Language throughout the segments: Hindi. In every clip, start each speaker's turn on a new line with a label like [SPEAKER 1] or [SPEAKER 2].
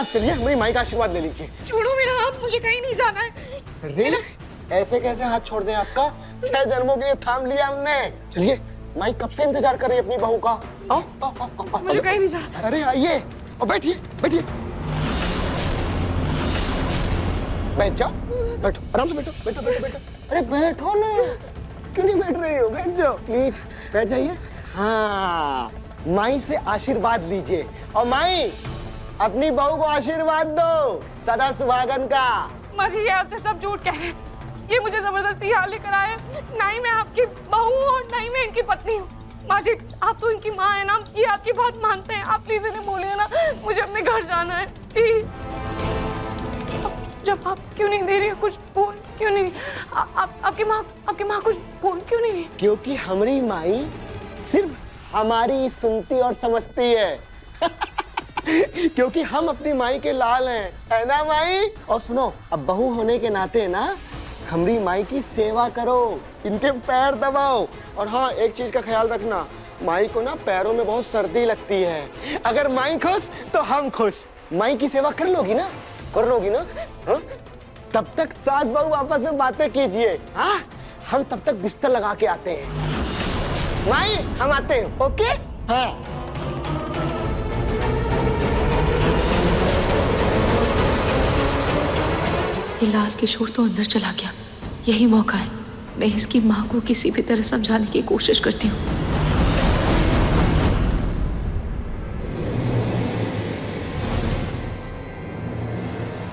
[SPEAKER 1] आप चलिए, हमारी माई का आशीर्वाद ले लीजिए।
[SPEAKER 2] छोड़ो मेरा हाथ, मुझे कहीं नहीं जाना है।
[SPEAKER 1] अरे ऐसे कैसे हाथ छोड़ दें आपका? 6 जन्मों के लिए थाम लिया हमने। चलिए, माई कब से इंतजार कर रही है अपनी बहू का। आओ आओ आओ, आओ,
[SPEAKER 2] मुझे कहीं नहीं जाना।
[SPEAKER 1] अरे आइए और बैठिए बैठिए, बैठ जाओ, बैठो आराम से, बैठो बैठो बैठो बैठो। अरे बैठो ना, क्यों नहीं बैठ रही हो? बैठ जाओ प्लीज, बैठ जाइए। हाँ, माई से आशीर्वाद लीजिए। और माई, अपनी बहू को आशीर्वाद दो सदा सुहागन का।
[SPEAKER 2] माँ जी, ये आपसे सब झूठ कह रहे हैं। ये मुझे जबरदस्ती यहाँ लेकर आए। ना ही मैं आपकी बहू हूँ और ना ही मैं इनकी पत्नी हूँ। माँ जी, आप तो इनकी माँ है ना, ये आपकी बात मानते हैं। आप प्लीज इन्हें बोलिए ना, मुझे अपने घर जाना है प्लीज। जब आप क्यों नहीं दे रही हो कुछ बोल क्यों नहीं? आपकी माँ कुछ बोल क्यों नहीं रही?
[SPEAKER 1] क्योंकि हमारी माई सिर्फ हमारी सुनती और समझती है। क्योंकि हम अपनी माई के लाल हैं, है ना माई? और सुनो, अब बहू होने के नाते ना हमारी माई की सेवा करो, इनके पैर दबाओ। और हाँ, एक चीज का ख्याल रखना, माई को ना पैरों में बहुत सर्दी लगती है। अगर माई खुश तो हम खुश। माई की सेवा कर लोगी ना? कर लोगी ना? हाँ? तब तक सास बहू आपस में बातें कीजिए। हाँ, हम तब तक बिस्तर लगा के आते हैं। माई, हम आते हैं। ओके? हाँ।
[SPEAKER 3] लाल किशोर तो अंदर चला गया, यही मौका है। मैं इसकी माँ को किसी भी तरह समझाने की कोशिश करती हूँ।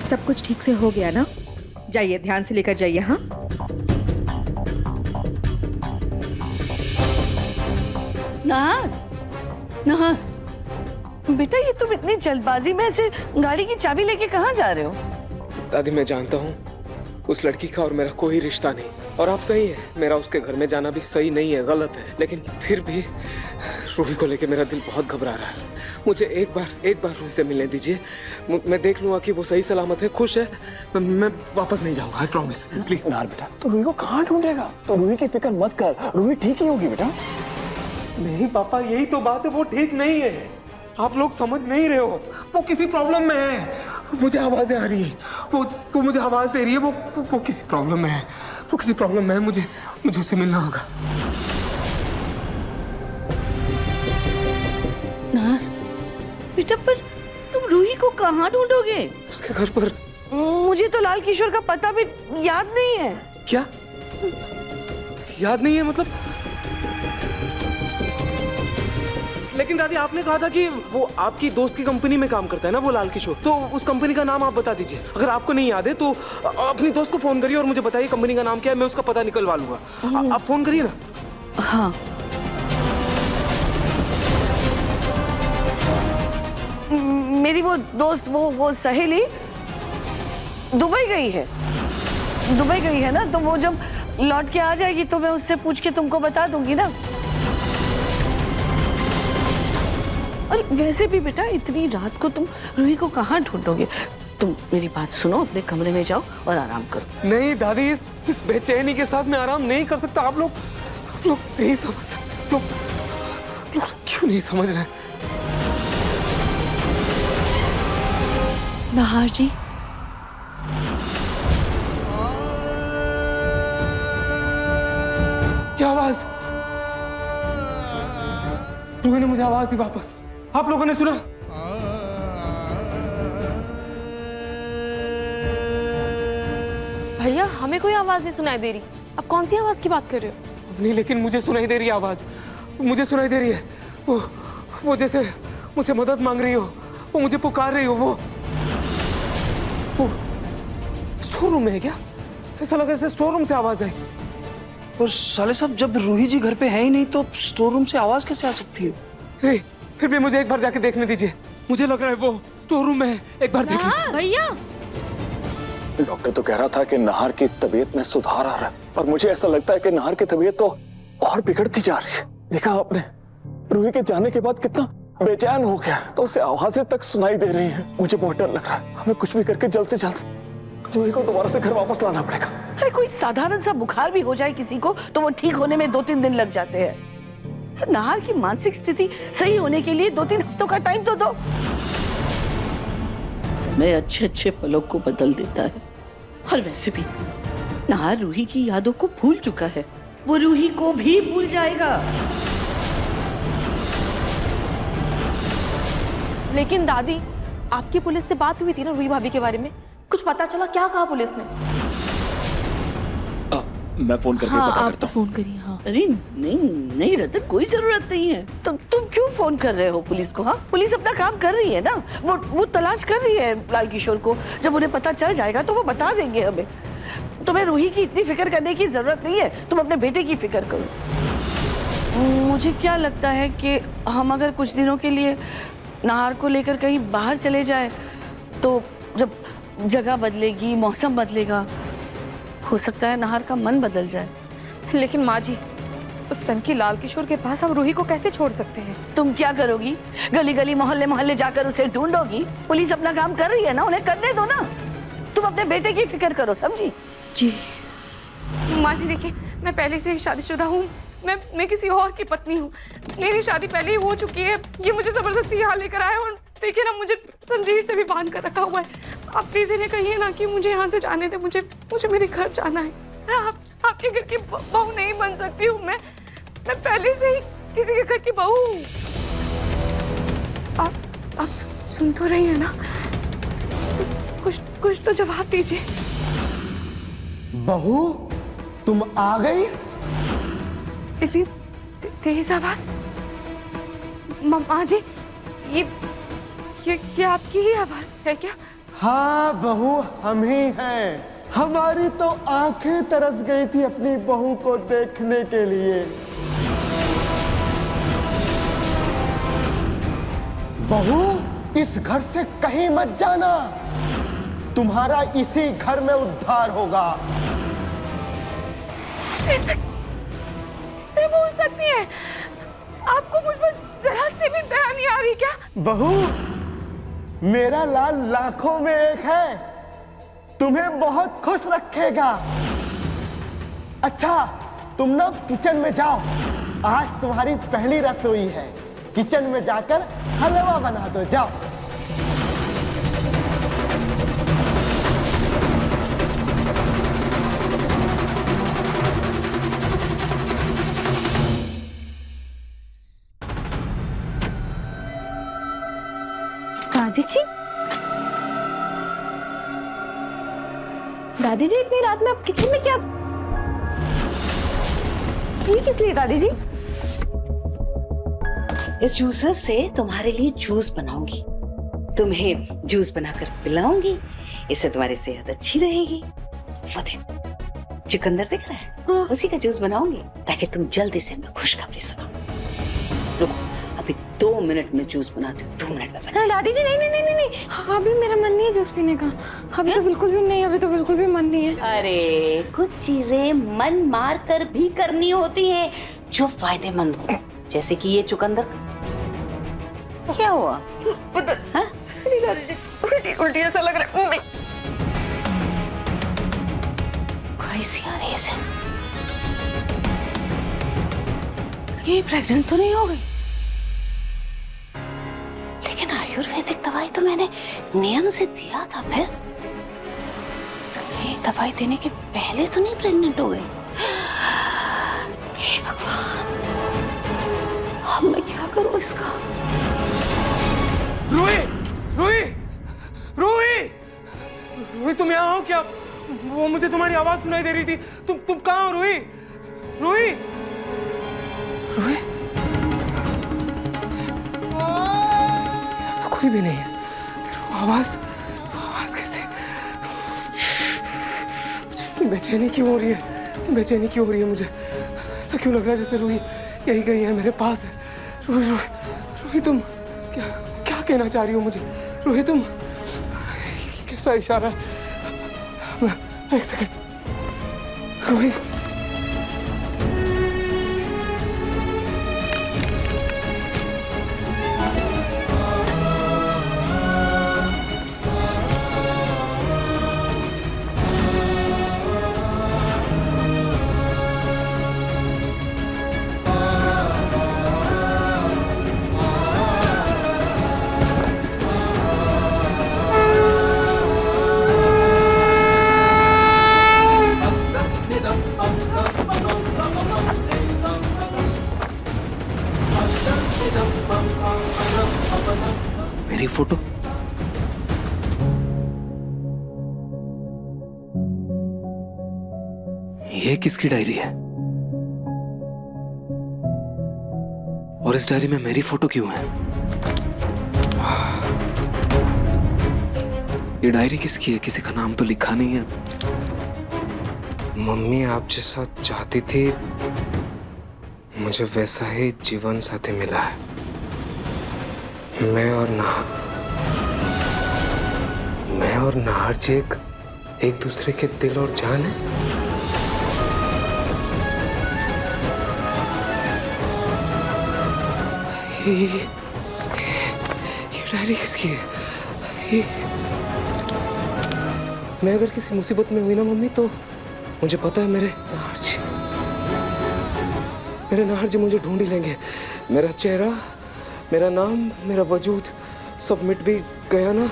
[SPEAKER 4] सब कुछ ठीक से हो गया ना? जाइए, ध्यान से लेकर जाइए। हाँ,
[SPEAKER 5] नहा बेटा, ये तुम इतनी जल्दबाजी में ऐसे गाड़ी की चाबी लेके कहाँ जा रहे हो?
[SPEAKER 6] दादी, मैं जानता हूँ उस लड़की का और मेरा कोई रिश्ता नहीं, और आप सही है, मेरा उसके घर में जाना भी सही नहीं है, गलत है। लेकिन फिर भी रूही को लेके मेरा दिल बहुत घबरा रहा है। मुझे एक बार रूही से मिलने दीजिए। मैं देख लूंगा कि वो सही सलामत है, खुश है। मैं वापस नहीं जाऊंगा, आई प्रॉमिस। प्लीज।
[SPEAKER 7] नार बेटा, तो रूही को कहाँ ढूंढेगा? तो रूही की फिक्र मत कर, रूही ठीक ही होगी बेटा।
[SPEAKER 6] नहीं पापा, यही तो बात है, वो ठीक नहीं है। आप लोग समझ नहीं रहे हो, वो किसी प्रॉब्लम में है। मुझे आवाजें आ रही है, वो मुझे आवाज दे रही है। वो किसी प्रॉब्लम में है, वो किसी प्रॉब्लम में है। मुझे उससे मिलना होगा।
[SPEAKER 5] नार बेटा, पर तुम रूही को कहाँ ढूंढोगे?
[SPEAKER 6] उसके घर पर।
[SPEAKER 5] मुझे तो लाल किशोर का पता भी याद नहीं है।
[SPEAKER 6] क्या याद नहीं है? मतलब लेकिन दादी, आपने कहा था कि वो आपकी दोस्त की कंपनी में काम करता है ना, वो लाल किशोर। तो उस कंपनी का नाम आप बता दीजिए। अगर आपको नहीं याद है तो अपनी दोस्त को फोन करिए और मुझे बताइए कंपनी का नाम क्या है, मैं उसका पता निकलवा लूंगा। आप फोन करिए ना।
[SPEAKER 5] हाँ, मेरी वो दोस्त, वो सहेली दुबई गई है ना, तो वो जब लौट के आ जाएगी तो मैं उससे पूछ के तुमको बता दूंगी ना। और वैसे भी बेटा, इतनी रात को तुम रूही को कहाँ ढूंढोगे? तुम मेरी बात सुनो, अपने कमरे में जाओ और आराम करो।
[SPEAKER 6] नहीं दादी, इस बेचैनी के साथ मैं आराम नहीं कर सकता। आप लोग नहीं समझ सकते। लोग क्यों नहीं समझ रहे?
[SPEAKER 3] नहार जी,
[SPEAKER 6] क्या आवाज? रूही ने मुझे आवाज दी वापस। आप लोगों ने सुना?
[SPEAKER 2] भैया, हमें कोई आवाज नहीं सुनाई दे रही। अब कौन सी आवाज की बात कर रहे हो?
[SPEAKER 6] नहीं, लेकिन मुझे सुनाई दे रही है आवाज। मुझे सुनाई दे रही है। वो जैसे मुझसे मदद मांग रही हो, वो मुझे पुकार रही हो। वो स्टोर रूम में है क्या? ऐसा लगा जैसे स्टोर रूम से आवाज आई।
[SPEAKER 7] और साले साहब, जब रूही जी घर पे है ही नहीं तो स्टोर रूम से आवाज कैसे आ सकती है?
[SPEAKER 6] नहीं, फिर भी मुझे एक बार जाके देखने दीजिए। मुझे लग रहा है वो स्टोर रूम में है। एक बार देख लीजिए।
[SPEAKER 2] भैया,
[SPEAKER 8] डॉक्टर तो कह रहा था कि नहार की तबीयत में सुधार आ रहा है, और मुझे ऐसा लगता है कि नहार की तबीयत तो और बिगड़ती जा रही है। देखा आपने, रूही के जाने के बाद कितना बेचैन हो गया, तो उसे आवाजें तक सुनाई दे रही हैं। मुझे बहुत डर लग रहा है। हमें कुछ भी करके जल्द से जल्द रूही को दोबारा से घर वापस लाना पड़ेगा।
[SPEAKER 5] अरे कोई साधारण सा बुखार भी हो जाए किसी को तो वो ठीक होने में 2-3 दिन लग जाते हैं। तो नाहर की मानसिक स्थिति सही होने के लिए 2-3 हफ्तों का टाइम तो दो। समय अच्छे अच्छे पलों को बदल देता है। और वैसे भी नाहर रूही की यादों को भूल चुका है, वो रूही को भी भूल जाएगा।
[SPEAKER 2] लेकिन दादी, आपकी पुलिस से बात हुई थी ना रूही भाभी के बारे में? कुछ पता चला? क्या कहा पुलिस ने?
[SPEAKER 8] मैं फोन करके पता करता हूँ।
[SPEAKER 2] फोन करिए। हाँ।
[SPEAKER 5] अरे नहीं नहीं रतन, कोई जरूरत नहीं है। तुम क्यों फोन कर रहे हो पुलिस को? हाँ, पुलिस अपना काम कर रही है ना। वो तलाश कर रही है लाल किशोर को। जब उन्हें पता चल जाएगा तो वो बता देंगे हमें। तुम्हें रूही की इतनी फिक्र करने की जरूरत नहीं है, तुम अपने बेटे की फिक्र करो। मुझे क्या लगता है कि हम अगर कुछ दिनों के लिए नाहर को लेकर कहीं बाहर चले जाए तो जब जगह बदलेगी, मौसम बदलेगा, हो सकता है नाहर का मन बदल जाए।
[SPEAKER 9] लेकिन माँ जी, उस सन की लाल किशोर के पास हम रूही को कैसे छोड़ सकते हैं?
[SPEAKER 5] तुम क्या करोगी? गली गली मोहल्ले मोहल्ले जाकर उसे ढूंढोगी? पुलिस अपना काम कर रही है ना, उन्हें करने दो ना। तुम अपने बेटे की फिक्र करो, समझी?
[SPEAKER 4] जी
[SPEAKER 2] माँ जी देखिए, मैं पहले से ही शादीशुदा हूँ। मैं किसी और की पत्नी हूँ। मेरी शादी पहले ही हो चुकी है। ये मुझे जबरदस्ती यहाँ लेकर आए और देखिए ना, मुझे संजीव से भी बांध कर रखा हुआ है। आप प्लीज इन्हें कहिए ना कि मुझे यहाँ से जाने दे। मुझे मेरे घर जाना है। आपके घर की बहू नहीं बन सकती हूँ मैं पहले से ही किसी के घर की बहू हूँ। आप सुन तो रही है ना? कुछ तो जवाब दीजिए।
[SPEAKER 1] बहू, तुम आ गई?
[SPEAKER 2] इतनी तेज आवाज? माँ जी, ये आपकी ही आवाज है क्या?
[SPEAKER 1] हाँ बहू, हम ही हैं। हमारी तो आंखें तरस गई थी अपनी बहू को देखने के लिए। बहू, इस घर से कहीं मत जाना। तुम्हारा इसी घर में उद्धार होगा।
[SPEAKER 2] ऐसे बोल सकती है? आपको मुझ पर जरा सी भी दया नहीं आ रही क्या?
[SPEAKER 1] बहू, मेरा लाल लाखों में एक है, तुम्हें बहुत खुश रखेगा। अच्छा, तुम ना किचन में जाओ। आज तुम्हारी पहली रसोई है। किचन में जाकर हलवा बना दो, जाओ।
[SPEAKER 9] दादी जी, इतनी रात में आप किचन में क्या? ये किस लिए दादी जी?
[SPEAKER 10] इस जूसर से तुम्हारे लिए जूस बनाऊंगी, तुम्हें जूस बनाकर पिलाऊंगी। इससे तुम्हारी सेहत अच्छी रहेगी। वो देख, चुकंदर दिख रहा है? हाँ। उसी का जूस बनाऊंगी ताकि तुम जल्दी से हमें खुशखबरी सुनाओ। रुको, अभी 2 मिनट में जूस बनाती हूँ। 2 मिनट में बना।
[SPEAKER 9] दादी जी, नहीं नहीं नहीं नहीं, अभी मेरा मन नहीं है जूस पीने का। अभी तो बिल्कुल भी नहीं, अभी तो बिल्कुल भी मन नहीं है।
[SPEAKER 10] अरे, कुछ चीजें मन मार कर भी करनी होती हैं जो फायदेमंद हो, जैसे कि ये चुकंदर। क्या हुआ? हाँ?
[SPEAKER 9] दादी जी, उल्टी उल्टी ऐसा लग रहा है।
[SPEAKER 10] कैसी आ रही है? ये प्रेग्नेंट तो नहीं हो गई? लेकिन आयुर्वेदिक दवाई तो मैंने नियम से दिया था। फिर ये दवाई देने के पहले तो नहीं प्रेग्नेंट हो गई? हे भगवान, अब मैं क्या करूं इसका?
[SPEAKER 6] रूही, रूही, रूही, रूही, तुम यहाँ हो क्या? वो मुझे तुम्हारी आवाज सुनाई दे रही थी। तुम कहाँ हो रूही? रूही, रूही, तो कोई भी नहीं है। आवाज कैसे? मुझे इतनी बेचैनी क्यों हो रही है? इतनी बेचैनी क्यों हो रही है मुझे? ऐसा क्यों लग रहा है जैसे रूही यही गई है, मेरे पास है। रूही, रूही, रूही, तुम क्या कहना चाह रही हो मुझे? रूही, तुम कैसा इशारा है? एक सेकंड। रूही, ये किसकी डायरी है? और इस डायरी में मेरी फोटो क्यों है? ये डायरी किसकी है? किसी का नाम तो लिखा नहीं है।
[SPEAKER 11] मम्मी आप जैसा चाहती थी मुझे वैसा ही जीवन साथी मिला है। मैं और नाहर जी एक दूसरे के दिल और जान है। ये डायरी किसकी है? मैं अगर किसी मुसीबत में हुई ना मम्मी तो मुझे पता है मेरे नाहर जी मुझे ढूंढ ही लेंगे। मेरा चेहरा, मेरा नाम, मेरा वजूद सब मिट भी गया ना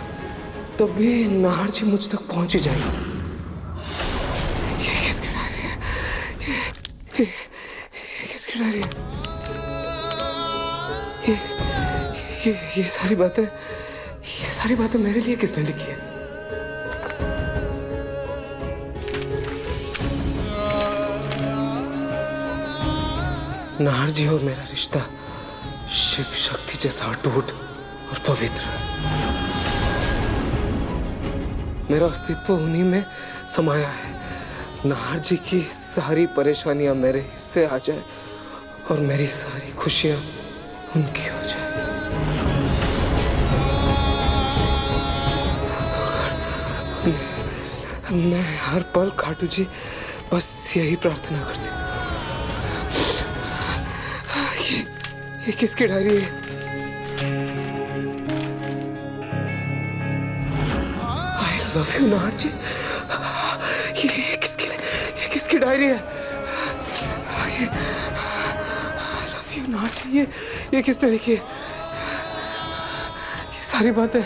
[SPEAKER 11] तब भी नाहर जी मुझ तक पहुंच ही जाएगी। ये किसकी डायरी है? ये किसकी डायरी है? ये सारी बातें मेरे लिए किसने लिखी है? नाहर जी और मेरा रिश्ता शिव शक्ति जैसा अटूट और पवित्र। मेरा अस्तित्व उन्हीं में समाया है। नाहर जी की सारी परेशानियां मेरे हिस्से आ जाए और मेरी सारी खुशियां उनकी हो जाए। मैं हर पल खाटू जी बस यही प्रार्थना करती हूँ। ये किसकी डायरी है? I love you नाहर जी। ये किसकी डायरी है? I love you नाहर जी। ये किसने लिखी है? ये सारी बातें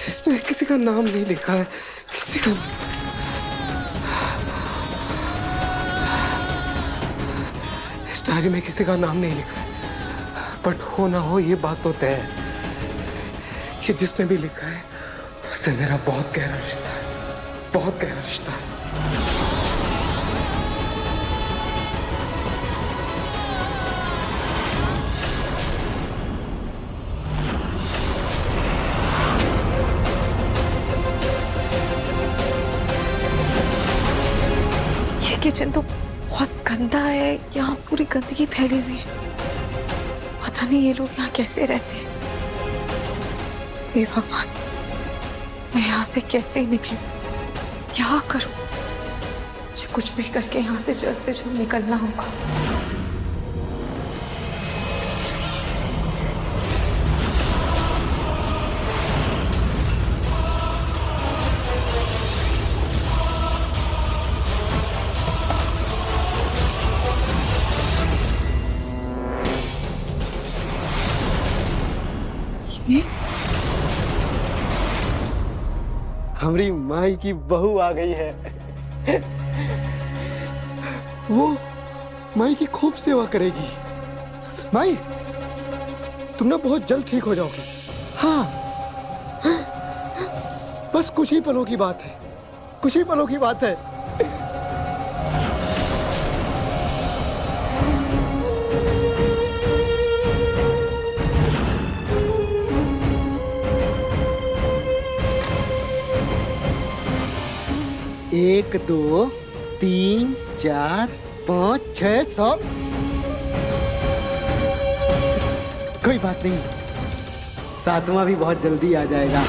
[SPEAKER 11] इसमें किसी का नाम नहीं लिखा है। किसी का इस डायरी में किसी का नाम नहीं लिखा है। बट हो ना हो ये बात तो तय है कि जिसने भी लिखा है उससे मेरा बहुत गहरा रिश्ता है, बहुत गहरा रिश्ता है।
[SPEAKER 2] ये किचन तो बहुत गंदा है, यहाँ पूरी गंदगी फैली हुई है। पता नहीं ये लोग यहाँ कैसे रहते हैं। हे भगवान, मैं यहाँ से कैसे निकलूं? क्या करूं? मुझे कुछ भी करके यहाँ से जल्द से जल्द निकलना होगा।
[SPEAKER 1] हमारी माई की बहू आ गई है। वो माई की खूब सेवा करेगी। माई, तुम ना बहुत जल्द ठीक हो जाओगी। हाँ, बस कुछ ही पलों की बात है, कुछ ही पलों की बात है। एक, दो, तीन, चार, 5, 6, 7। कोई बात नहीं, 7वां भी बहुत जल्दी आ जाएगा।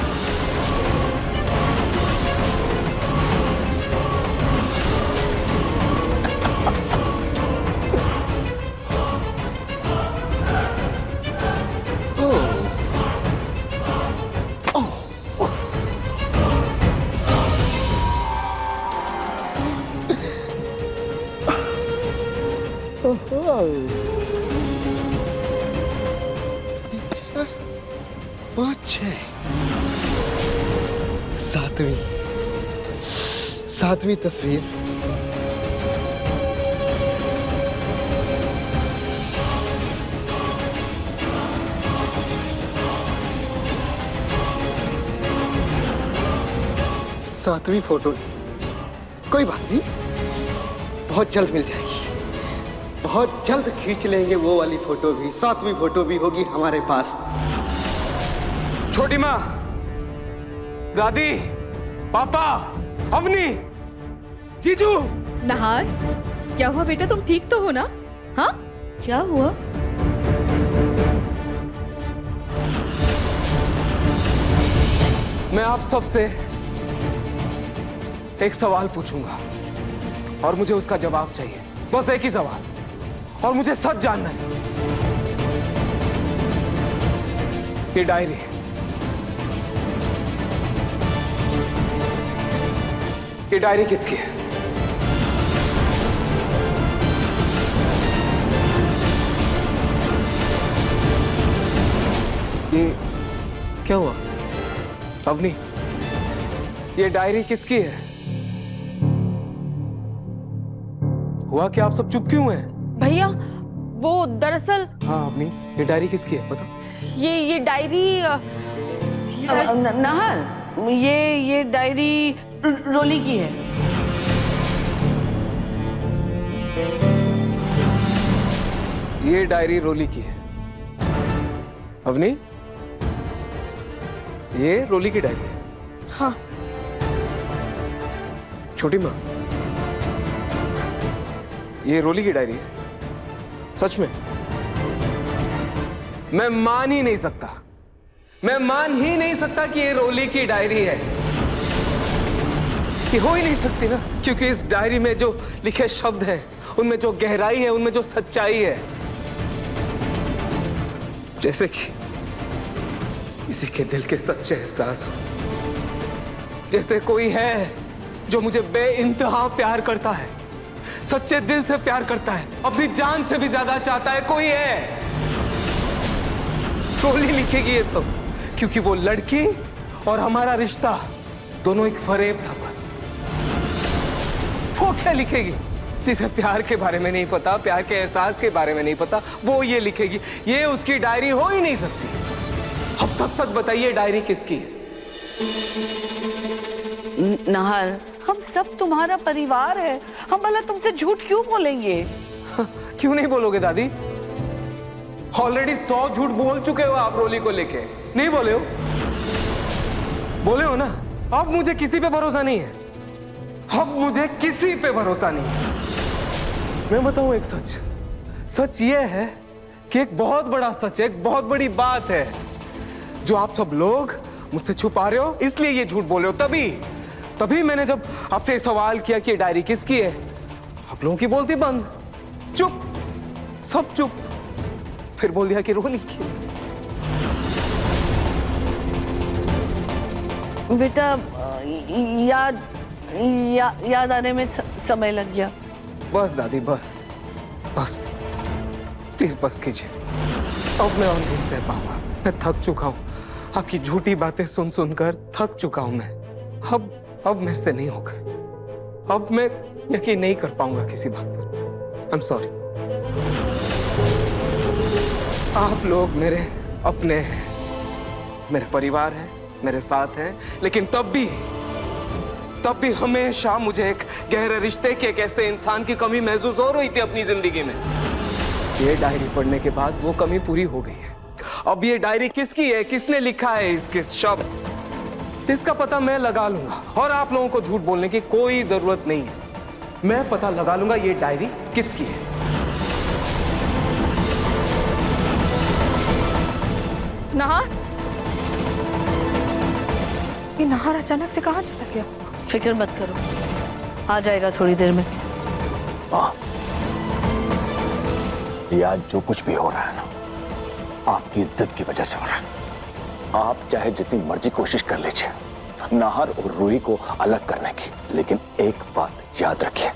[SPEAKER 1] सातवीं तस्वीर। सातवीं फोटो। कोई बात नहीं, बहुत जल्द मिल जाएगी। बहुत जल्द खींच लेंगे वो वाली फोटो भी, 7वीं फोटो भी होगी हमारे पास।
[SPEAKER 11] छोटी माँ, दादी, पापा, अवनी, जीजू।
[SPEAKER 4] नहार, क्या हुआ बेटा, तुम ठीक तो हो ना? हाँ, क्या हुआ?
[SPEAKER 11] मैं आप सबसे एक सवाल पूछूंगा और मुझे उसका जवाब चाहिए, बस एक ही सवाल, और मुझे सच जानना है। ये डायरी, ये डायरी किसकी है? ये क्या हुआ? अवनी, ये डायरी किसकी है? हुआ क्या, आप सब चुप क्यों हैं?
[SPEAKER 2] भैया वो दरअसल
[SPEAKER 11] हाँ अवनी, ये डायरी किसकी है बता।
[SPEAKER 2] ये डायरी
[SPEAKER 5] नाहर, ये डायरी रोली की है।
[SPEAKER 11] ये डायरी रोली की है। अवनी, ये रोली की डायरी है।
[SPEAKER 2] हाँ।
[SPEAKER 11] छोटी माँ, ये रोली की डायरी है? सच में? मैं मान ही नहीं सकता, मैं मान ही नहीं सकता कि ये रोली की डायरी है। ये हो ही नहीं सकती ना, क्योंकि इस डायरी में जो लिखे शब्द हैं, उनमें जो गहराई है, उनमें जो सच्चाई है, जैसे कि किसी के दिल के सच्चे एहसास हो। जैसे कोई है जो मुझे बेइंतहा प्यार करता है, सच्चे दिल से प्यार करता है, अपनी जान से भी ज्यादा चाहता है, कोई है। रोली लिखेगी ये सब, क्योंकि वो लड़की और हमारा रिश्ता दोनों एक फरेब था बस। वो क्या लिखेगी? जिसे प्यार के बारे में नहीं पता, प्यार के एहसास के बारे में नहीं पता, वो ये लिखेगी। ये उसकी डायरी हो ही नहीं सकती। अब सच सच बताइए, डायरी किसकी है?
[SPEAKER 5] नाहर, हम सब तुम्हारा परिवार है, हम भला तुमसे झूठ क्यों बोलेंगे?
[SPEAKER 11] क्यों नहीं बोलोगे दादी? ऑलरेडी 100 झूठ बोल चुके हो आप रोली को लेके, नहीं बोले हो? बोले हो ना? अब मुझे किसी पे भरोसा नहीं है, अब मुझे किसी पे भरोसा नहीं है। मैं बताऊं एक सच, सच ये है कि एक बहुत बड़ा सच है, एक बहुत बड़ी बात है जो आप सब लोग मुझसे छुपा रहे हो, इसलिए ये झूठ बोल रहे हो। तभी मैंने जब आपसे सवाल किया कि ये डायरी किसकी है, आप लोगों की बोलती बंद, चुप, सब चुप। फिर बोल दिया कि रोली की।
[SPEAKER 5] बेटा याद आने में समय लग गया।
[SPEAKER 11] बस दादी, बस बस, प्लीज बस कीजिए। अब मैं और नहीं सह पाऊंगा, मैं थक चुका हूं। आपकी झूठी बातें सुन सुनकर थक चुका हूं मैं। अब मेरे से नहीं होगा। अब मैं यकीन नहीं कर पाऊंगा किसी बात पर। I am sorry. आप लोग मेरे अपने हैं, मेरे परिवार हैं, मेरे साथ हैं, लेकिन तब भी हमेशा मुझे एक गहरे रिश्ते के, एक ऐसे इंसान की कमी महसूस हो रही थी अपनी जिंदगी में। ये डायरी पढ़ने के बाद वो कमी पूरी हो गई है। अब ये डायरी किसकी है, किसने लिखा है इसके शब्द, इसका पता मैं लगा लूंगा, और आप लोगों को झूठ बोलने की कोई जरूरत नहीं है। मैं पता लगा लूंगा ये डायरी किसकी है।
[SPEAKER 9] नहार, ये नहार अचानक से कहाँ चला गया?
[SPEAKER 5] फिक्र मत करो, आ जाएगा थोड़ी देर में।
[SPEAKER 8] ये आज जो कुछ भी हो रहा है ना, आपकी इज्जत की वजह से हो रहा है। आप चाहे जितनी मर्जी कोशिश कर लीजिए नाहर और रूही को अलग करने की, लेकिन एक बात याद रखिए,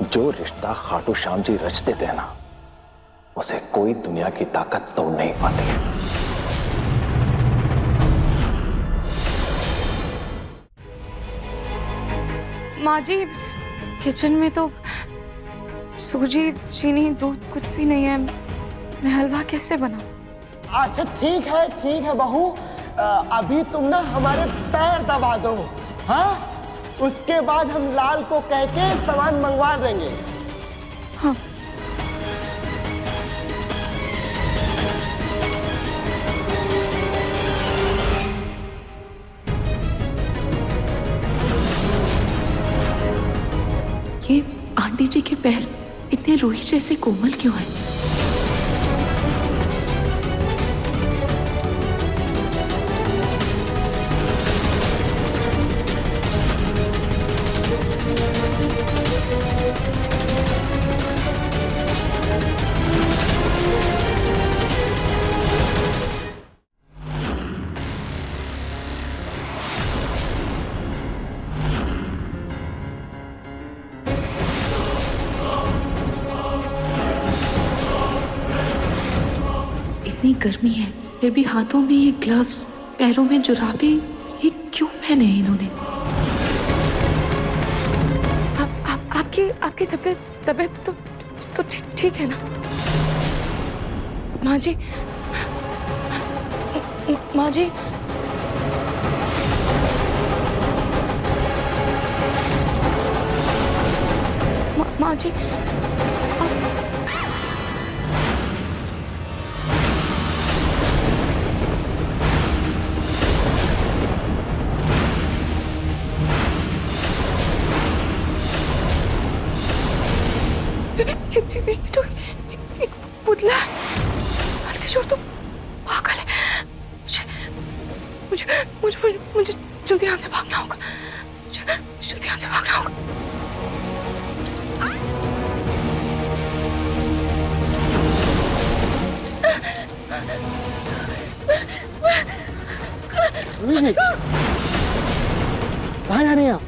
[SPEAKER 8] जो रिश्ता खाटू श्याम जी रचते थे ना, उसे कोई दुनिया की ताकत तोड़ नहीं पाती है।
[SPEAKER 9] माँ जी, किचन में तो सूजी, चीनी, दूध कुछ भी नहीं है। मैं हलवा कैसे बनाऊं?
[SPEAKER 1] अच्छा ठीक है बहू, अभी तुम ना हमारे पैर दबा दो, हाँ? उसके बाद हम लाल को कह के सामान मंगवा देंगे।
[SPEAKER 9] हाँ।
[SPEAKER 3] ये आंटी जी के पैर इतने रूही जैसे कोमल क्यों हैं? इतनी गर्मी है फिर भी हाथों में ये ग्लव्स, पैरों में जुराबे, ये क्यों पहने हैं इन्होंने?
[SPEAKER 9] आपकी तबीयत तो ठीक है ना माँ जी? माँ जी, माँ जी, ये तो एक पुतला है। किशोर तो पागल है। मुझे जल्दी यहाँ से भागना होगा। मुझे जल्दी यहाँ से भागना होगा।
[SPEAKER 1] कहाँ जा रही हैं आप?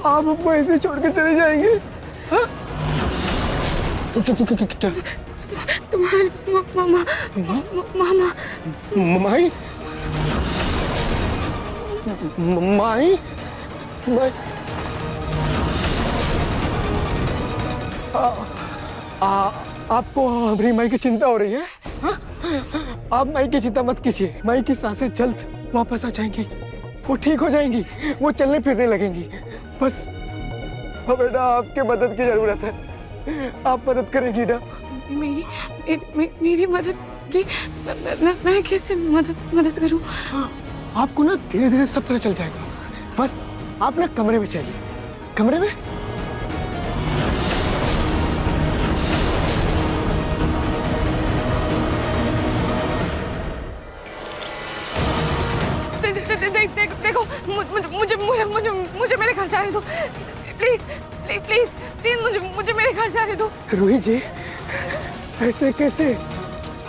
[SPEAKER 1] आप हमको ऐसे छोड़ के चले जाएंगे? हाँ? क्या?
[SPEAKER 9] तुम्हारी
[SPEAKER 1] माई? माई? आपको हमारी माई की चिंता हो रही है? हाँ? आप माई की चिंता मत कीजिए। माई की सांसें जल्द वापस आ जाएंगी, वो ठीक हो जाएंगी, वो चलने फिरने लगेंगी। बस बेटा आपके मदद की जरूरत है। आप मदद करेंगी ना?
[SPEAKER 9] मेरी मदद की? मैं कैसे मदद करूं?
[SPEAKER 1] आपको ना धीरे धीरे सब पता चल जाएगा। बस आप ना कमरे में चलिए। कमरे में?
[SPEAKER 2] देखो मुझे मेरे घर जाने दो प्लीज प्लीज प्लीज मुझे मेरे घर जाने दो।
[SPEAKER 1] रूही जी, ऐसे कैसे?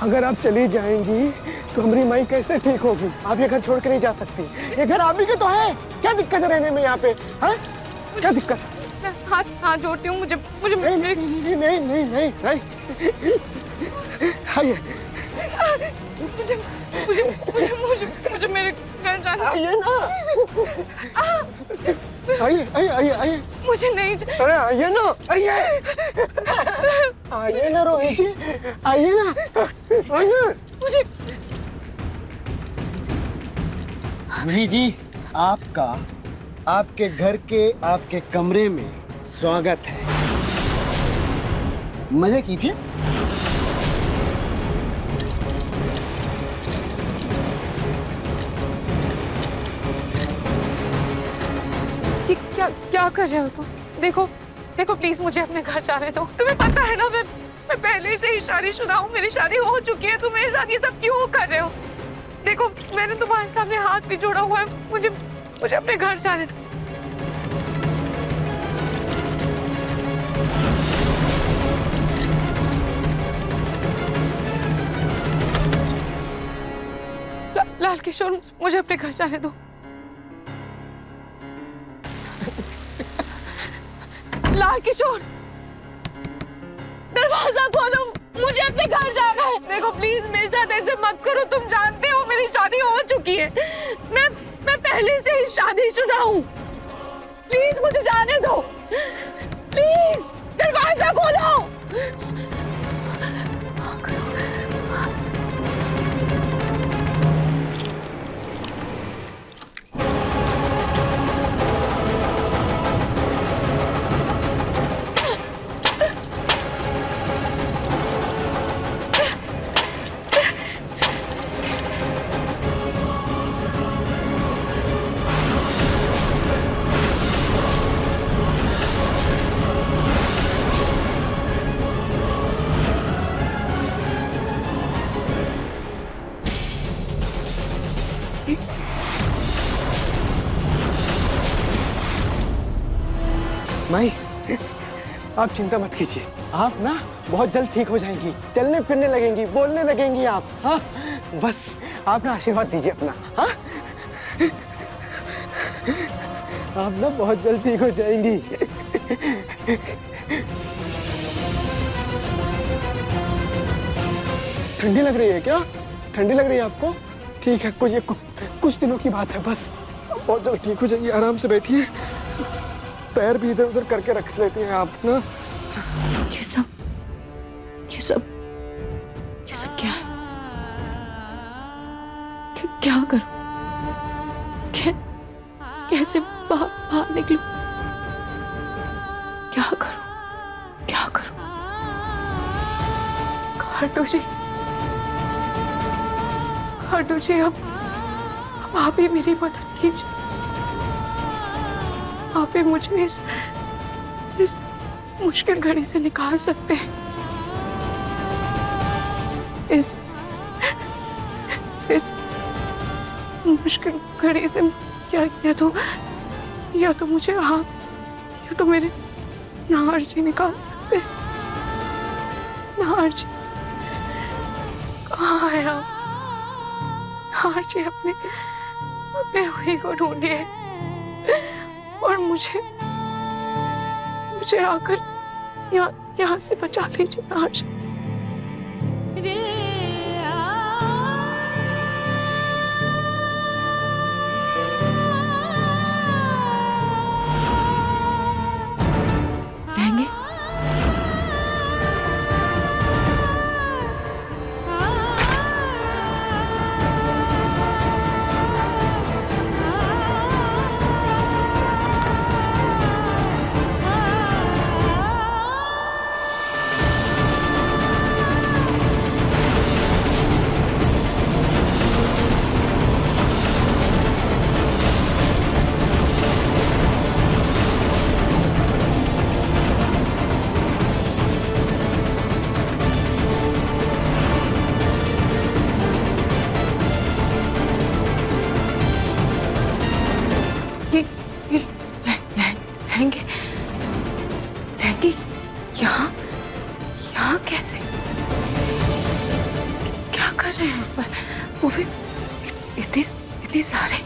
[SPEAKER 1] अगर आप चली जाएंगी तो हमारी माई कैसे ठीक होगी? आप ये घर छोड़ के नहीं जा सकती। ये घर आप ही के तो है। क्या दिक्कत है रहने में यहाँ पे? हाँ? क्या दिक्कत?
[SPEAKER 2] हाथ जोड़ती हूँ। मुझे
[SPEAKER 1] नहीं। आइए।
[SPEAKER 2] मुझे मेरे घर जाना।
[SPEAKER 1] आइए ना। आइए।
[SPEAKER 2] मुझे नहीं।
[SPEAKER 1] अरे आइए ना। आइए ना रोहित जी, आइए ना। आइए।
[SPEAKER 2] मुझे
[SPEAKER 1] रोहित जी, आपका आपके घर के आपके कमरे में स्वागत है। मजे कीजिए।
[SPEAKER 2] क्या कर रहे हो तुम? देखो प्लीज मुझे अपने घर जाने दो। तुम्हें पता है ना मैं पहले से ही शादीशुदा हूँ। मेरी शादी हो चुकी है। तुम मेरे साथ ये सब क्यों कर रहे हो? देखो मैंने तुम्हारे सामने हाथ भी जोड़ा हुआ है। मुझे अपने घर जाने दो। लाल किशोर, मुझे अपने घर जाने दो। लाल किशोर, दरवाजा खोलो, मुझे अपने घर जाना है। देखो प्लीज मेरे साथ ऐसे मत करो। तुम जानते हो मेरी शादी हो चुकी है। मैं पहले से ही शादीशुदा हूँ। प्लीज मुझे जाने दो। प्लीज दरवाजा खोलो।
[SPEAKER 1] माई, आप चिंता मत कीजिए, आप ना बहुत जल्द ठीक हो जाएंगी, चलने फिरने लगेंगी, बोलने लगेंगी आप। हाँ, बस आप ना आशीर्वाद दीजिए अपना। हाँ, आप ना बहुत जल्द ठीक हो जाएंगी। ठंडी लग रही है क्या? ठंडी लग रही है आपको? ठीक है, कुछ दिनों की बात है बस, बहुत जल्द ठीक हो जाएंगी। आराम से बैठिए, पैर भी इधर उधर करके रख लेते हैं आप ना।
[SPEAKER 3] ये सब क्या है? क्या करूं? कैसे बाहर निकलूं? क्या करूं? खाटू जी, अब आप ही मेरी मदद कीजिए। आप ही मुझे इस मुश्किल घड़ी से निकाल सकते हैं। इस मुश्किल घड़ी से या तो मुझे आप या तो मेरे नाहर जी निकाल सकते हैं। नाहर जी कहाँ है आप? नाहर जी अपने रूही को ढूंढिए और मुझे आकर यहाँ से बचा लीजिए। नाहर जी, रहेंगे? लहंगे यहाँ कैसे? क्या कर रहे हैं वो भी इतने सारे?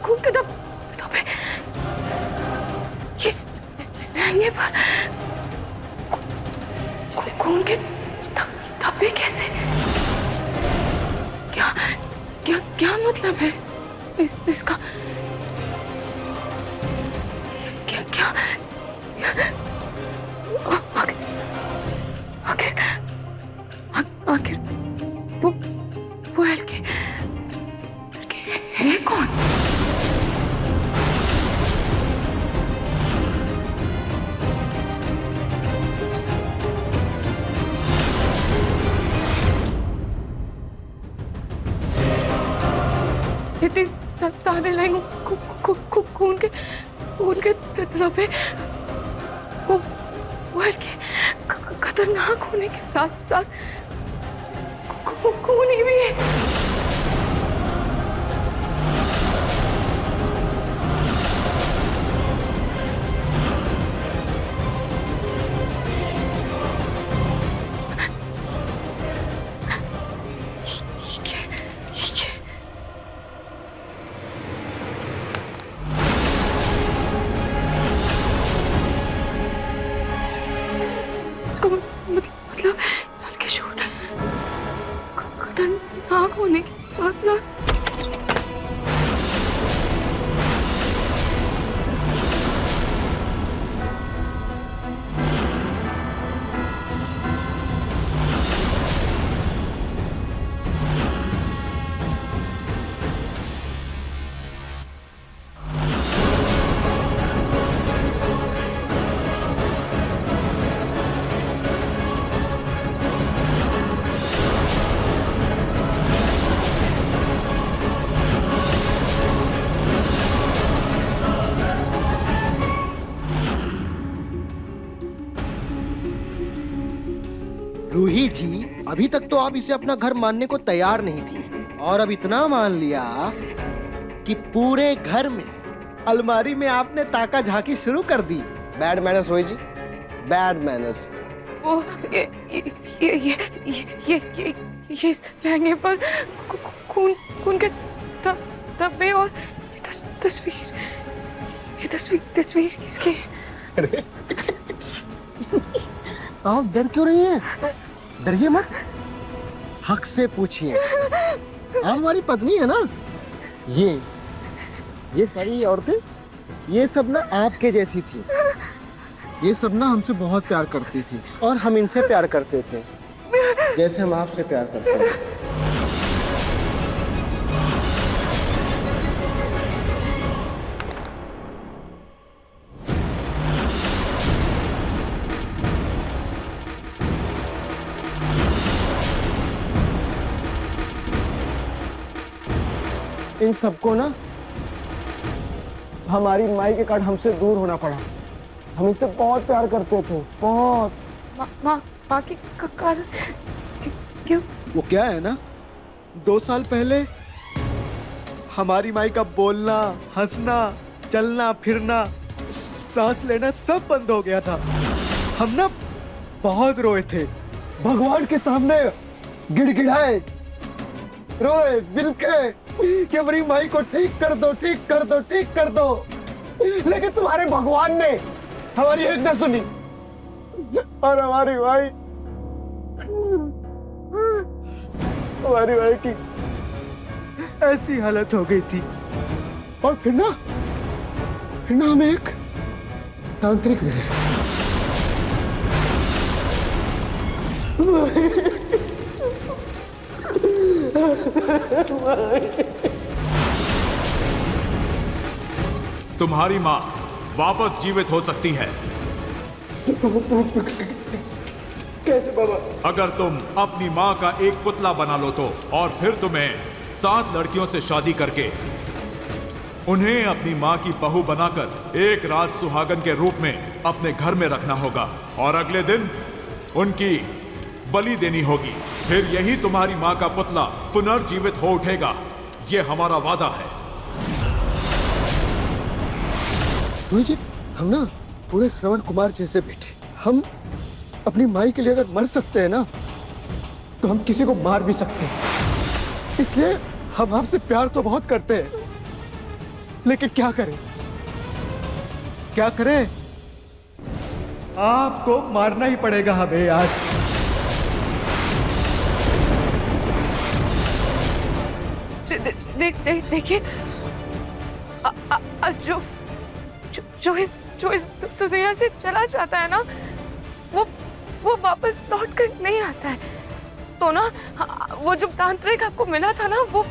[SPEAKER 3] खून के धब्बे ये लहंगे पर खून के धब्बे कैसे? क्या मतलब है इसका? क्या आखिर वो हल्के है कौन? इतने सारे लहंगे खून के धब्बे, वो हल्के खतरनाक होने के साथ साथ खूनी भी है। इसको मतलब हल्के शोर खतरनाक होने
[SPEAKER 1] रूही जी, अभी तक तो आप इसे अपना घर मानने को तैयार नहीं थी, और अब इतना मान लिया कि पूरे घर में अलमारी में आपने ताका झांकी शुरू कर दी। बैड मैनर्स रोही जी, बैड मैनर्स।
[SPEAKER 3] वो ये इस लहंगे पर खून के धब्बे और ये तस्वीर किसकी है?
[SPEAKER 1] आप डर क्यों रही हैं? डरिए मत, हक से पूछिए। आप हमारी पत्नी है ना। ये सारी औरतें, ये सब ना आपके जैसी थी। ये सब ना हमसे बहुत प्यार करती थी और हम इनसे प्यार करते थे जैसे हम आपसे प्यार करते हैं। इन सबको ना हमारी माई के कारण हमसे दूर होना पड़ा। हम इनसे बहुत प्यार करते थे, बहुत।
[SPEAKER 3] माँ के कारण क्यों?
[SPEAKER 1] वो क्या है ना, 2 साल पहले हमारी माई का बोलना, हंसना, चलना फिरना, सांस लेना सब बंद हो गया था। हम ना बहुत रोए थे, भगवान के सामने गिड़गिड़ाए, रोए बिलके कि हमारी माई को ठीक कर दो, ठीक कर दो, ठीक कर दो। लेकिन तुम्हारे भगवान ने हमारी एक न सुनी और हमारी माई की ऐसी हालत हो गई थी। और फिर ना हमें एक तांत्रिक मिले।
[SPEAKER 12] तुम्हारी माँ वापस जीवित हो सकती है।
[SPEAKER 1] कैसे बाबा?
[SPEAKER 12] अगर तुम अपनी माँ का एक पुतला बना लो तो, और फिर तुम्हें 7 लड़कियों से शादी करके उन्हें अपनी माँ की बहू बनाकर एक रात सुहागन के रूप में अपने घर में रखना होगा और अगले दिन उनकी बलि देनी होगी। फिर यही तुम्हारी माँ का पुतला पुनर्जीवित हो उठेगा। ये हमारा वादा है।
[SPEAKER 1] रोहित जी, हम ना पूरे श्रवण कुमार जैसे बेटे, हम अपनी माई के लिए अगर मर सकते हैं ना, तो हम किसी को मार भी सकते हैं। इसलिए हम आपसे प्यार तो बहुत करते हैं, लेकिन क्या करें, क्या करें? आपको मारना ही पड़ेगा हमें आज।
[SPEAKER 3] देखिए, जो इस दुनिया से चला जाता है ना, वो वापस लौट कर नहीं आता है। तो ना वो जो तांत्रिक आपको मिला था ना, वो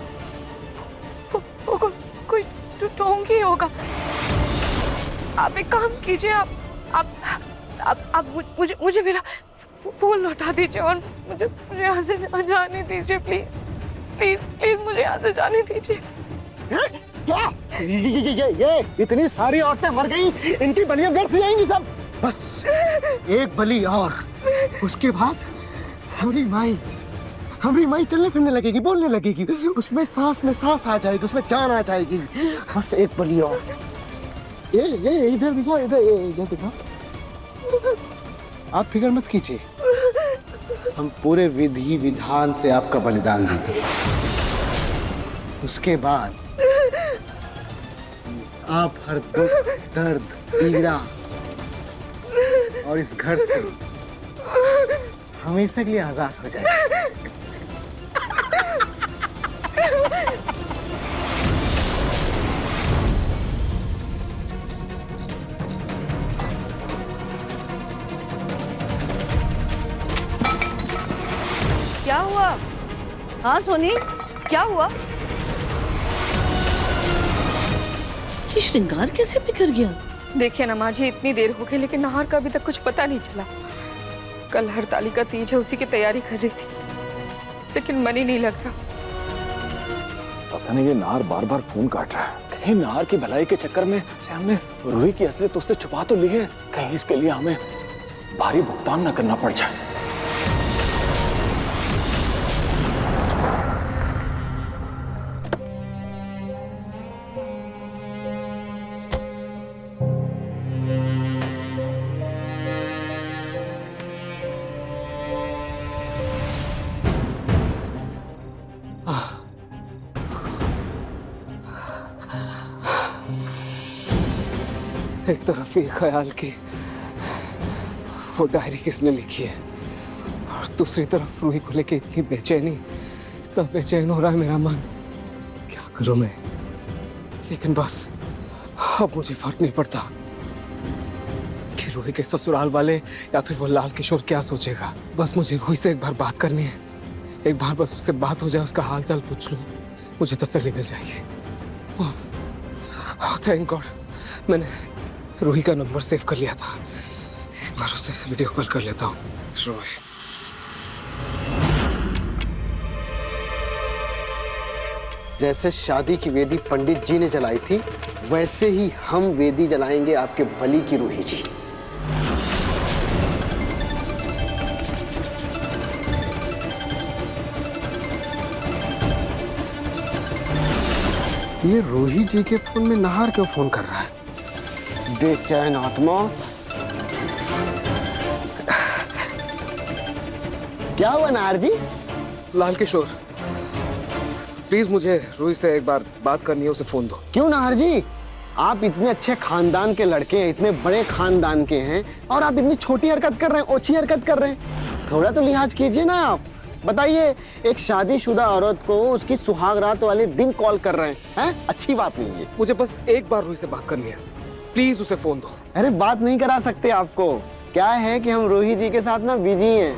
[SPEAKER 3] कोई ढोंगी होगा। आप एक काम कीजिए, आप मुझे मेरा फोन लौटा दीजिए और मुझे यहाँ से जाने दीजिए, प्लीज प्लीज प्लीज, मुझे यहाँ से जाने दीजिए।
[SPEAKER 1] क्या? ये इतनी सारी औरतें मर गई, इनकी बलियां व्यर्थ जाएंगी सब। बस एक बलि और, उसके बाद हमारी माई चलने फिरने लगेगी, बोलने लगेगी, उसमें सांस में सांस आ जाएगी, उसमें जान आ जाएगी। बस एक बलि और। ये इधर दिखा, इधर दिखा। आप फिक्र मत कीजिए, हम पूरे विधि विधान से आपका बलिदान देंगे। उसके बाद आप हर दुख, दर्द, पीड़ा और इस घर से हमेशा के लिए आजाद हो जाएंगे।
[SPEAKER 5] क्या हुआ? हाँ सोनी, क्या हुआ? ये श्रृंगार कैसे बिखर गया?
[SPEAKER 9] देखिए ना माँ जी, इतनी देर हो गई लेकिन नाहर का अभी तक कुछ पता नहीं चला। कल हरतालिका तीज है, उसी की तैयारी कर रही थी, लेकिन मन ही नहीं लग रहा।
[SPEAKER 8] पता नहीं ये नाहर बार बार फोन काट रहा है। कहीं नाहर की भलाई के चक्कर में श्याम ने रूही की असलियत उससे छुपा तो ली है, कहीं इसके लिए हमें भारी भुगतान न करना पड़ जाए।
[SPEAKER 11] एक तरफ ये ख्याल कि वो डायरी किसने लिखी है और दूसरी तरफ रूही को लेके इतनी बेचैनी, इतना बेचैन हो रहा है मेरा मन। क्या करूं मैं? लेकिन बस अब मुझे फर्क नहीं पड़ता कि रूही के ससुराल वाले या फिर वो लाल किशोर क्या सोचेगा। बस मुझे रूही से एक बार बात करनी है, एक बार बस उससे बात हो जाए, उसका हाल चाल पूछ लूं, मुझे तसल्ली मिल जाएगी। थैंक गॉड मैंने रूही का नंबर सेव कर लिया था। एक बार उसे वीडियो कॉल कर लेता हूँ। रूही,
[SPEAKER 1] जैसे शादी की वेदी पंडित जी ने जलाई थी, वैसे ही हम वेदी जलाएंगे आपके बलि की रूही जी।
[SPEAKER 11] ये रूही जी के फोन में नाहर क्यों फोन कर रहा है?
[SPEAKER 1] बेचैन आत्मा, क्या हुआ नाहर जी?
[SPEAKER 11] लाल किशोर, प्लीज मुझे रूही से एक बार बात करनी है, उसे फोन दो।
[SPEAKER 1] क्यों नाहर जी? आप इतने अच्छे खानदान के लड़के हैं, इतने बड़े खानदान के हैं, और आप इतनी छोटी हरकत कर रहे हैं, ओछी हरकत कर रहे हैं। थोड़ा तो लिहाज कीजिए ना आप। बताइए, एक शादीशुदा औरत को उसकी सुहाग रात वाले दिन कॉल कर रहे हैं? अच्छी बात नहीं है।
[SPEAKER 11] मुझे बस एक बार रूही से बात करनी है, प्लीज उसे फोन दो।
[SPEAKER 1] अरे बात नहीं करा सकते आपको, क्या है कि हम रूही जी के साथ ना बिजी हैं।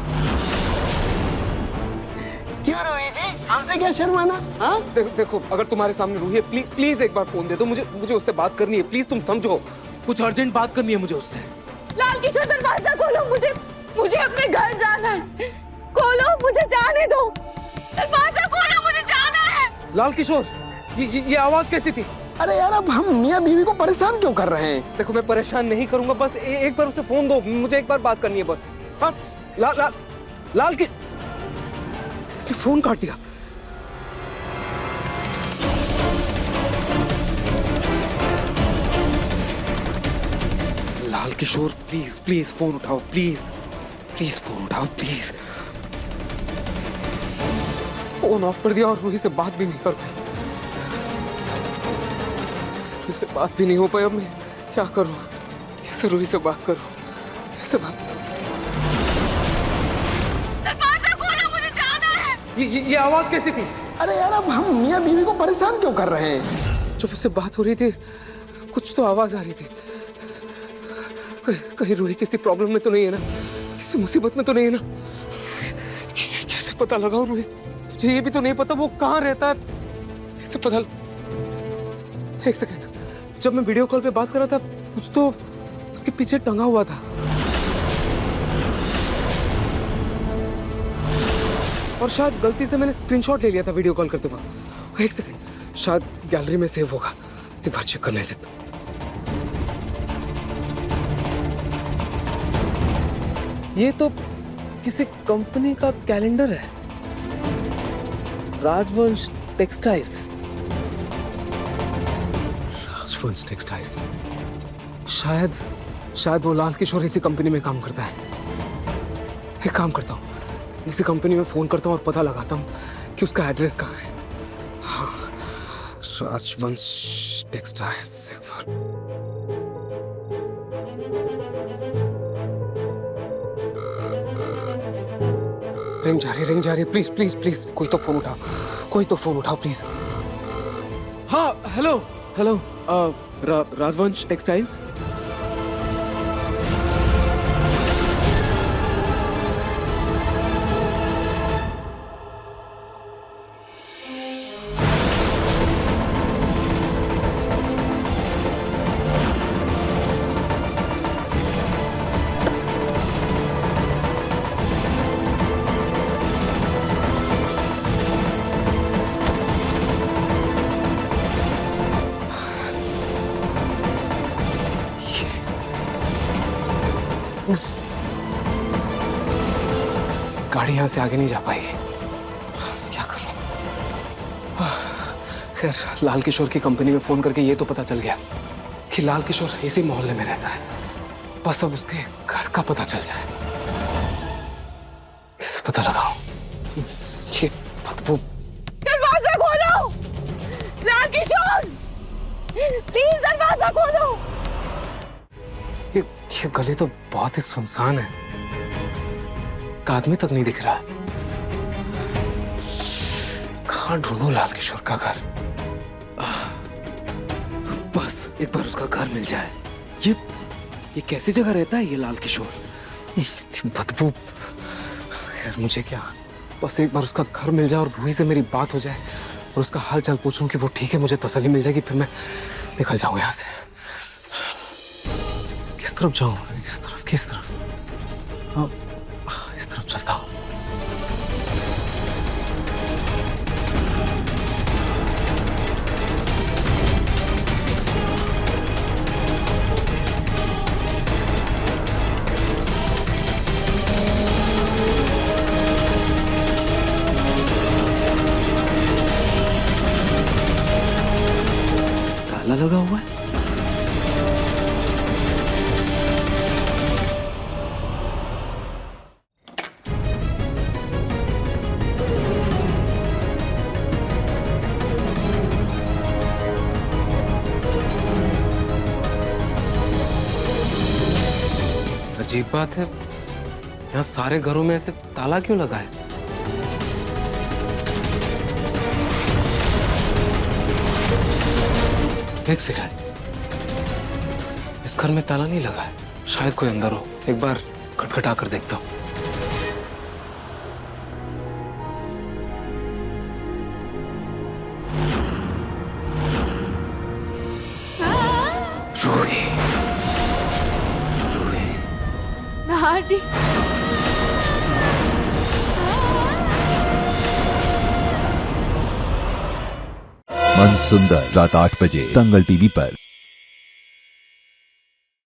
[SPEAKER 1] क्यों रूही जी, हमसे क्या शर्माना? हाँ
[SPEAKER 11] देखो अगर तुम्हारे सामने रूही है, प्लीज एक बार फोन दे दो, मुझे उससे बात करनी है। प्लीज तुम समझो, कुछ अर्जेंट बात करनी है मुझे उससे।
[SPEAKER 3] लाल किशोर दरवाजा खोलो, मुझे अपने घर जाना है। खोलो, मुझे जाने दो। दरवाजा खोलो, मुझे जाना है।
[SPEAKER 11] लाल किशोर, ये आवाज कैसी थी?
[SPEAKER 1] अरे यार, अब हम मियाँ बीवी को परेशान क्यों कर रहे हैं?
[SPEAKER 11] देखो मैं परेशान नहीं करूंगा, बस एक बार उसे फोन दो, मुझे एक बार बात करनी है बस। हाँ, लाल की इसने फोन काट दिया। लाल किशोर, प्लीज फोन उठाओ, प्लीज फोन उठाओ, प्लीज। फोन ऑफ कर दिया और रूही से बात भी नहीं कर पाई। रूही से बात भी नहीं हो पाई। अब मैं क्या करूं? कैसे रूही से बात करूं? कैसे बात?
[SPEAKER 3] दरवाजा खोलो, मुझे जाना है।
[SPEAKER 11] ये आवाज कैसी थी?
[SPEAKER 1] अरे यार, अब हम मियाँ बीवी को परेशान क्यों कर रहे हैं?
[SPEAKER 11] जब उससे बात हो रही थी, कुछ तो आवाज आ रही थी। कहीं रूही किसी प्रॉब्लम में तो नहीं है ना? किसी मुसीबत में तो नहीं है ना? कैसे पता लगाऊं रूही? मुझे ये भी तो नहीं पता वो कहाँ रहता है। कैसे पता? एक सेकंड, जब मैं वीडियो कॉल पे बात कर रहा था, कुछ तो उसके पीछे टंगा हुआ था। और शायद गलती से मैंने स्क्रीनशॉट ले लिया था वीडियो कॉल करते वक्त। एक सेकंड, शायद गैलरी में सेव होगा, एक बार चेक करने दे। ये तो किसी कंपनी का कैलेंडर है, राजवंश टेक्सटाइल्स। राजवंश टेक्सटाइल्स, शायद वो लाल किशोर इसी कंपनी में काम करता है। एक काम करता हूँ, इसी कंपनी में फोन करता हूँ और पता लगाता हूँ कि उसका एड्रेस कहाँ है। हाँ, राजवंश टेक्सटाइल्स। एक बार रिंग जा रही। प्लीज कोई तो फोन उठाओ, प्लीज। हाँ, हेलो राजवंश टेक्सटाइल्स। गाड़ी यहाँ से आगे नहीं जा पाएगी। क्या करूं? खैर, लाल किशोर की कंपनी में फोन करके ये तो पता चल गया कि लाल किशोर इसी मोहल्ले में रहता है। बस अब उसके घर का पता चल जाए। कैसे पता लगाऊं? ये बदबू।
[SPEAKER 3] दरवाजा खोलो, लाल किशोर, प्लीज दरवाजा खोलो।
[SPEAKER 11] ये गली तो बहुत ही सुनसान है, एक आदमी तक नहीं दिख रहा। कहाँ ढूंढूं लाल किशोर का घर? बस एक बार उसका घर मिल जाए। ये कैसी जगह रहता है ये लाल किशोर? इतनी बदबू। यार मुझे क्या, बस एक बार उसका घर मिल जाए और रूही से मेरी बात हो जाए और उसका हाल चाल पूछूं कि वो ठीक है, मुझे तसल्ली मिल जाएगी, फिर मैं निकल जाऊं यहाँ से। किस तरफ जाऊं? इस तरफ, किस तरफ? इस तरफ चलता हूं। ताला लगा हुआ है। अजीब बात है, यहाँ सारे घरों में ऐसे ताला क्यों लगा है? एक सेकंड, इस घर में ताला नहीं लगा है, शायद कोई अंदर हो। एक बार खटखटा कर देखता हूँ। रूही, रूही।
[SPEAKER 3] नाहर जी,
[SPEAKER 13] मन सुंदर रात 8 बजे दंगल टीवी पर।